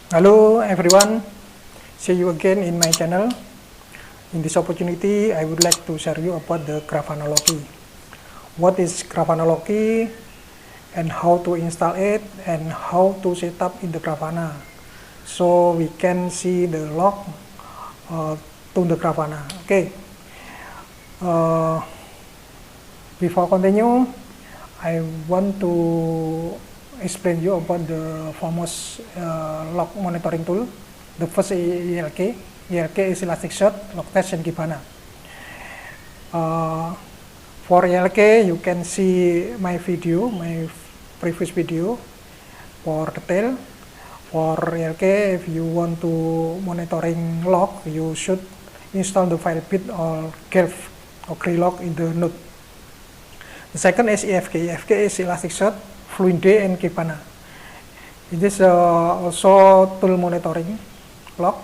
Hello everyone, see you again in my channel. In this opportunity, I would like to share you about the Grafana Loki. What is Grafana Loki and how to install it and how to set up in the Grafana. So we can see the log to the Grafana. Okay. Before continue, I want to explain you about the famous log monitoring tool. The first is ELK. ELK is Elasticsearch, Log Test, and Grafana. For ELK, you can see my video, my previous video for detail. For ELK, if you want to monitoring log, you should install the file bit or gelf or Grelog in the node. The second is EFK. EFK is Elasticsearch, Fluentd, and Grafana. It is also tool monitoring log.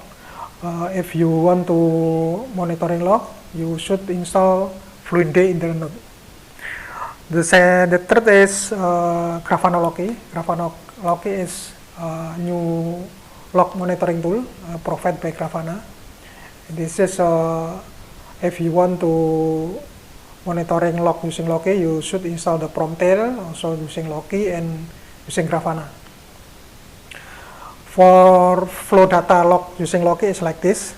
If you want to monitoring log, you should install Fluentd in the node. The third is Grafana Loki. Grafana Loki is a new log monitoring tool provided by Grafana. This is if you want to monitoring log using Loki, you should install the Promtail also using Loki and using Grafana. For flow data log using Loki is like this.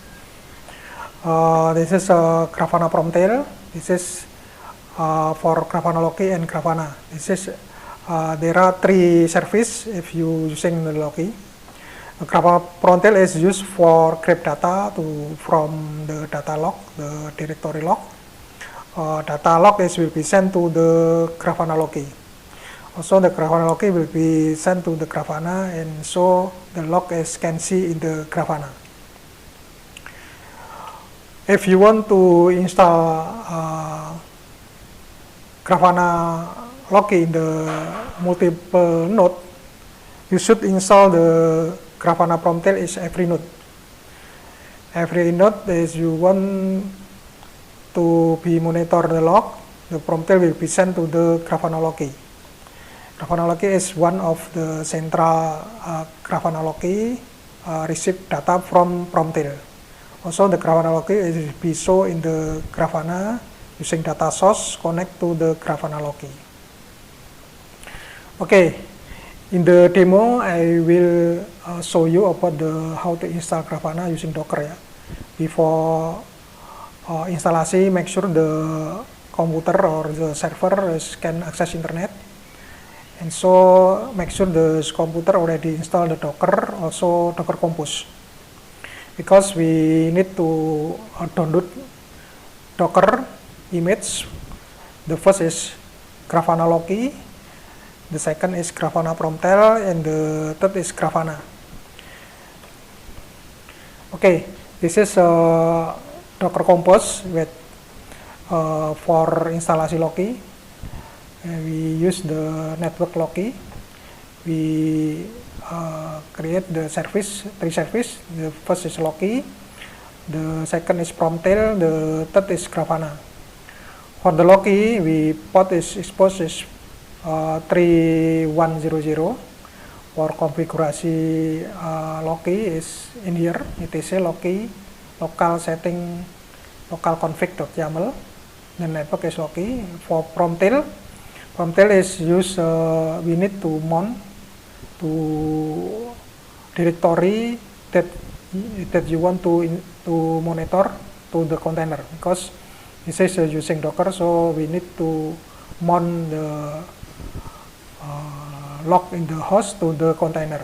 This is Grafana Promtail. This is for Grafana Loki and Grafana. This is there are three services if you using the Loki. Grafana Promtail is used for grab data from the data log, the directory log. Data log will be sent to the Grafana Loki. Also, the Grafana Loki will be sent to the Grafana, and so the log can see in the Grafana. If you want to install Grafana Loki in the multiple node, you should install the Grafana Promtail is every node. Every node is you want to be monitor the log, the Promtail will be sent to the Grafana Loki. Grafana Loki is one of the central Grafana Loki receive data from Promtail. Also, the Grafana Loki is be shown in the Grafana using data source connect to the Grafana Loki. Okay, in the demo I will show you about how to install Grafana using Docker. Ya. Before instalasi, make sure the computer or the server can access internet, and so make sure the computer already installed the Docker, also Docker Compose, because we need to download Docker image. The first is Grafana Loki, the second is Grafana Promtail, and the third is Grafana. Okay, this is Docker Compose with for instalasi Loki. We use the network Loki. We create the three service. The first is Loki, the second is Promtail, the third is Grafana. For the Loki, we port is exposed is 3100. For konfigurasi Loki is in here, etc Loki local setting local config.yaml. The network is Loki. For Promtail is used, we need to mount to directory that you want to monitor to the container, because this is using Docker, so we need to mount the log in the host to the container.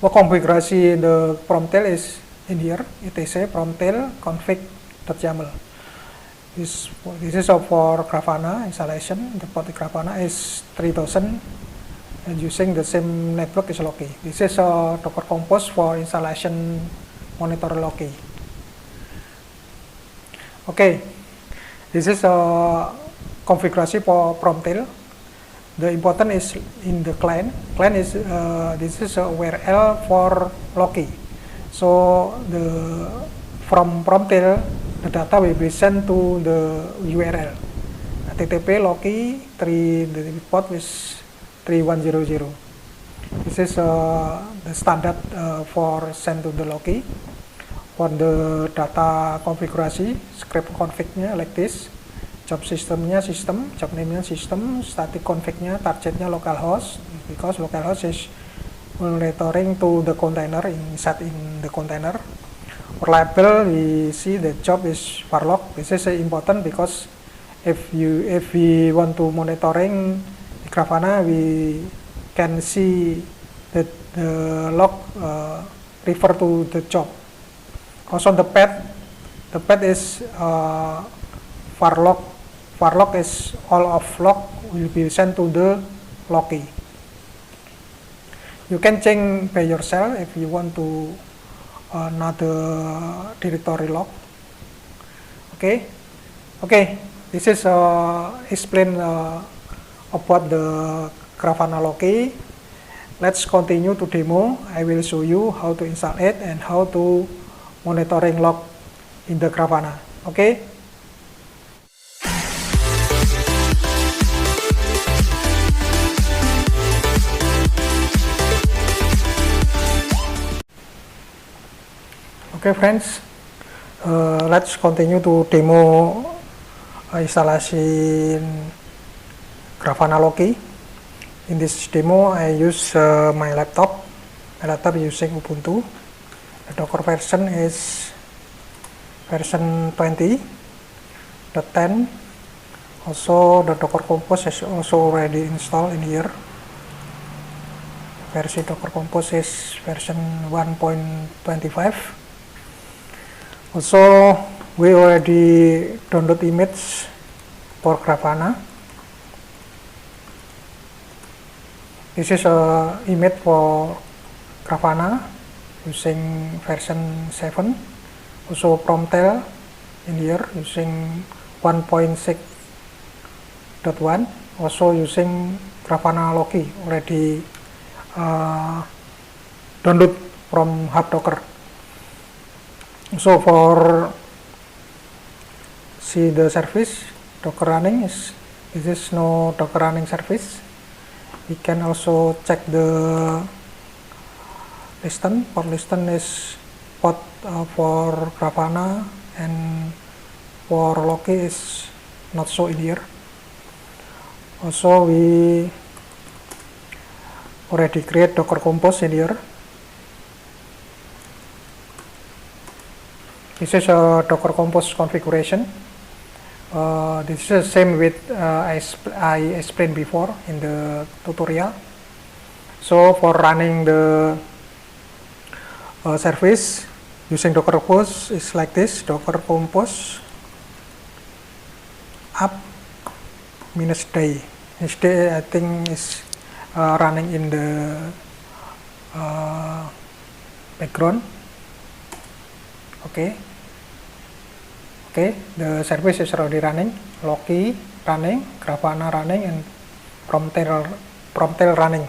For konfigurasi the Promtail is in here, etc Promtail config.yaml. This is for Grafana installation. The port Grafana is 3000 and using the same network is Loki. This is Docker Compose for installation monitor Loki. Okay, this is configurasi for Promtail. The important is in the client. Client is this is a URL for Loki. So from Promtail, the data will be sent to the URL. HTTP Loki 3, the port is 3100. This is the standard for send to the Loki. For the data konfigurasi, script config-nya like this, job system-nya system, job name-nya system, static config-nya targetnya localhost, because localhost is monitoring to the container inside in the container. For label, we see the job is varlog. This is important because if we want to monitoring Grafana, we can see that the log refer to the job. Also the path is varlog. Varlog is all of log will be sent to the Loki. You can change by yourself if you want to another directory log. Okay. This is explain about the Grafana Loki. Let's continue to demo. I will show you how to install it and how to monitoring log in the Grafana. Okay. Okay friends, let's continue to demo instalasi Grafana Loki. In this demo, I use my laptop. My laptop using Ubuntu. The Docker version is version 20.10. Also, the Docker Compose is also already installed in here. Versi Docker Compose is version 1.25. Also, we already download image for Grafana. This is a image for Grafana using version 7. Also Promtail in here using 1.6.1. Also using Grafana Loki already download from Hub Docker. So for see the service Docker running is this is no Docker running service. We can also check the listen. Port listen is port for Grafana, and for Loki is not so in here. Also we already create Docker Compose in here. This is a Docker Compose configuration. This is the same with I explained before in the tutorial. So for running the service using Docker Compose is like this: Docker Compose up -day. -day I think is running in the background. Okay, the service is already running. Loki running, Grafana running, and Promtail running.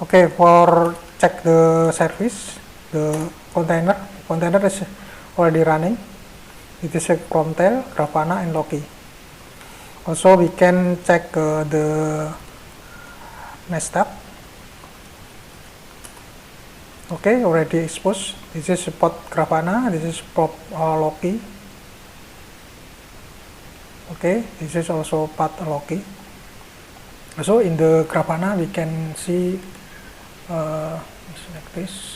Okay, for check the service, the container is already running. It is a Promtail, Grafana, and Loki. Also, we can check the next step. Okay, already exposed. This is port Grafana. This is port Loki. Okay, this is also part Loki. So in the Grafana we can see like this.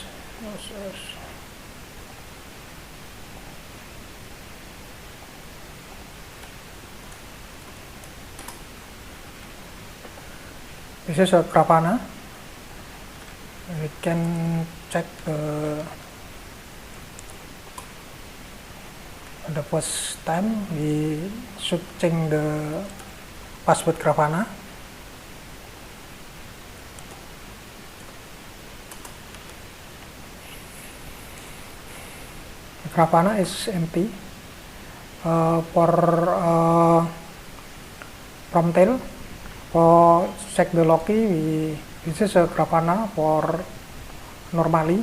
This is a Grafana. We can check the first time we should change the password Grafana. Grafana is empty. For Promtail, for check the Loki, this is a Grafana for normally.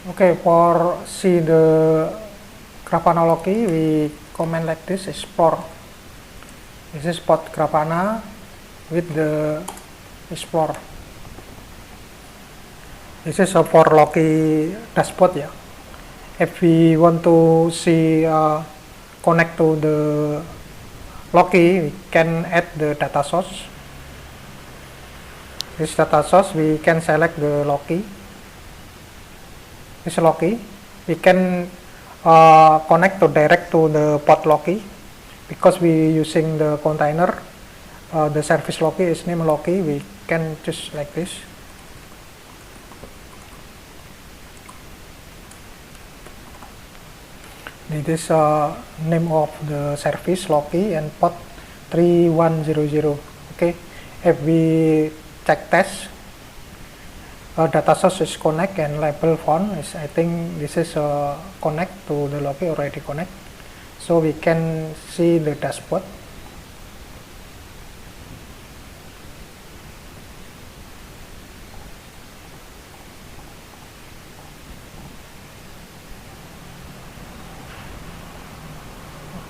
Okay, for see the Grafana Loki, we comment like this: explore. This is port Grafana with the explore. This is for Loki dashboard. Yeah. If we want to see connect to the Loki, we can add the data source. This data source, we can select the Loki. This Loki, we can connect to direct to the pod Loki, because we using the container. The service Loki is named Loki. We can just like this. This is name of the service Loki and port 3100. Okay, if we check test, data source is connect and label font is, I think this is connect to the Loki, already connect, so we can see the dashboard.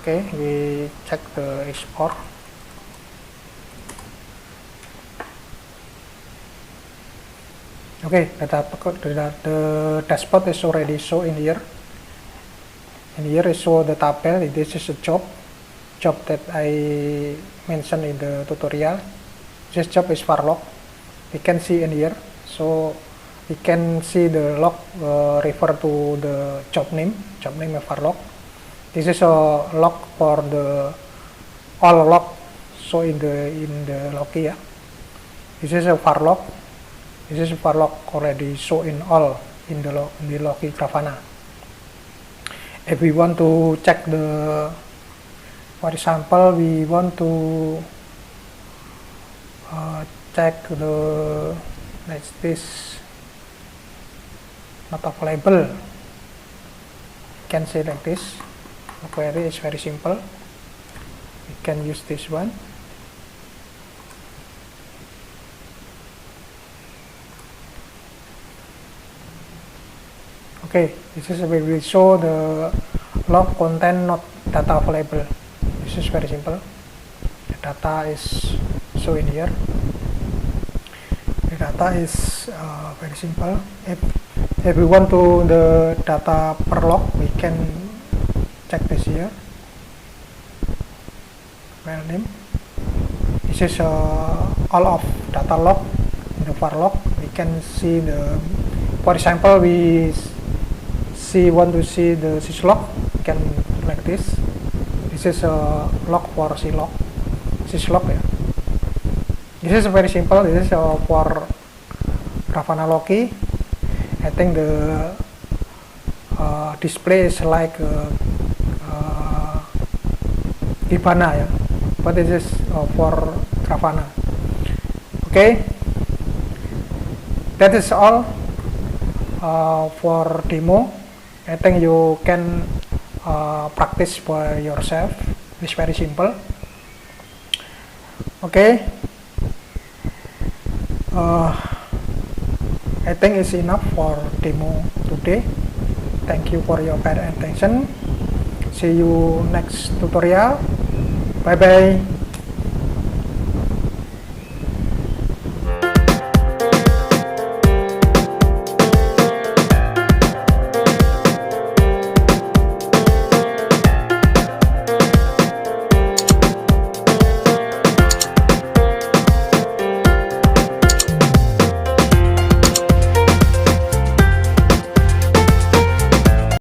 Okay, we check the export. Okay, the dashboard is already shown in here. In here is show the tabel. This is a job that I mentioned in the tutorial. This job is var log. We can see in here. So we can see the log refer to the job name of var log. This is a log for the all log. So in the Loki, yeah. This is a var log. This is var log already show in all in the Loki Grafana. If we want to check the, for example, we want to check the, like this, not available. You can say like this. The query is very simple. We can use this one. Okay, this is where we show the log content not data available. This is very simple. The data is shown in here. The data is very simple. If we want to the data per log, we can check this here. File name. This is all of data log in the var log. We can see the, for example, we want to see the syslog, we can like this. This is a log for syslog. Syslog, yeah. This is very simple. This is for Grafana Loki. I think the display is like Grafana, yeah. But this is for Grafana. Okay, that is all for demo. I think you can practice by yourself. It's very simple. Okay, I think it's enough for demo today. Thank you for your kind attention. See you next tutorial. Bye bye.